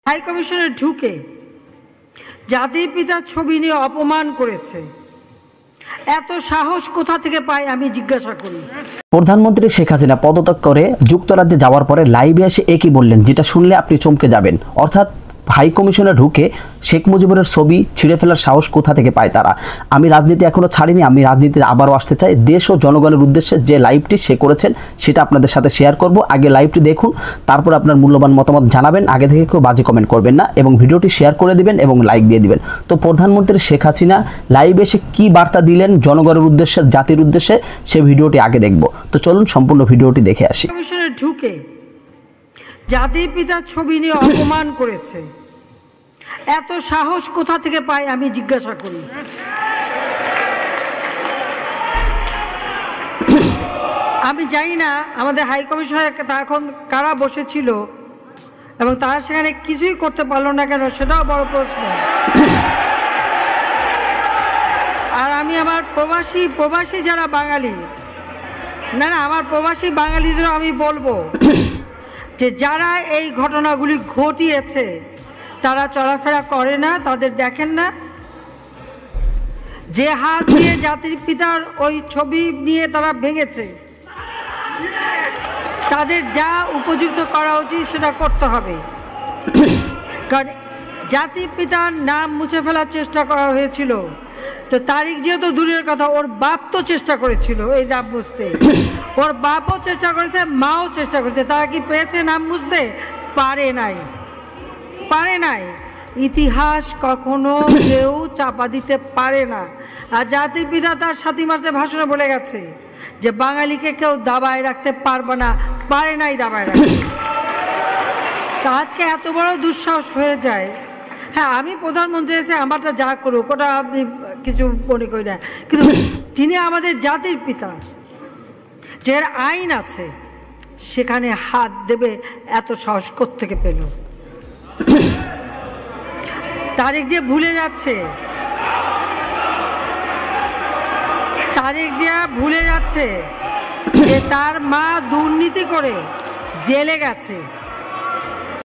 High কমিশনে ঢুকে জাতির পিতার ছবি নিয়ে অপমান করেছে। এত সাহস কোথা থেকে পায় আমি জিজ্ঞাসা করি। প্রধানমন্ত্রী শেখ হাসিনা পদত্যাগ করে যুক্তরাজ্যে যাওয়ার পরে লাইভে এসে একই বললেন, যেটা শুনলে আপনি চমকে যাবেন। অর্থাৎ হাই কমিশনে ঢুকে শেখ মুজিবুরের ছবি ছিঁড়ে ফেলার সাহস কোথা থেকে পায় তারা। আমি রাজনীতি এখনো ছাড়িনি, আমি রাজনীতিতে আবারও আসতে চাই। দেশ ও জনগণের উদ্দেশ্যে যে লাইভটি সে করেছেন সেটা আপনাদের সাথে শেয়ার করব। আগে লাইভটি দেখুন, তারপর আপনার মূল্যবান মতামত জানাবেন। আগে থেকে কেউ বাজে কমেন্ট করবেন না এবং ভিডিওটি শেয়ার করে দিবেন এবং লাইক দিয়ে দিবেন। তো প্রধানমন্ত্রী শেখ হাসিনা লাইভে এসে কি বার্তা দিলেন জনগণের উদ্দেশ্যে, জাতির উদ্দেশ্যে, সে ভিডিওটি আগে দেখব। তো চলুন সম্পূর্ণ ভিডিওটি দেখে আসি। কমিশনে ঢুকে জাতির পিতার ছবি নিয়ে অপমান করেছে। এত সাহস কোথা থেকে পায় আমি জিজ্ঞাসা করি। আমি জানি না আমাদের হাই কমিশনে এখন কারা বসেছিল এবং তারা সেখানে কিছুই করতে পারলো না কেন, সেটাও বড় প্রশ্ন। আর আমি আমার প্রবাসী যারা বাঙালি, না আমার প্রবাসী বাঙালিদেরও আমি বলবো যে যারা এই ঘটনাগুলি ঘটিয়েছে তারা চলাফেরা করে না, তাদের দেখেন না। যে হাত দিয়ে জাতির পিতার ওই ছবি নিয়ে তারা ভেঙেছে, তাদের যা উপযুক্ত করা উচিত সেটা করতে হবে। কারণ জাতির পিতার নাম মুছে ফেলার চেষ্টা করা হয়েছিল, তো তারিখ যেহেতু দূরের কথা, ওর বাপ তো চেষ্টা করেছিল এই নাম মুছতে। ওর বাপও চেষ্টা করেছে, মাও চেষ্টা করেছে। তারা কি পেয়েছে নাম মুছতে? পারে নাই। ইতিহাস কখনো কেউ চাপা দিতে পারে না। আর জাতির পিতা তার 7 মার্চে ভাষণে বলে গেছে যে বাঙালিকে কেউ দাবায় রাখতে পারবে না, পারে নাই দাবায় রাখতে। তা আজকে এত বড় দুঃসাহস হয়ে যায়। হ্যাঁ, আমি প্রধানমন্ত্রী এসে আমারটা যা করুক ওটা আমি কিছু মনে করি না, কিন্তু যিনি আমাদের জাতির পিতা, যে আইন আছে, সেখানে হাত দেবে এত সাহস কোত্থেকে পেল? তারিখ যে ভুলে যাচ্ছে, যে তার মা দুর্নীতি করে জেলে গেছে,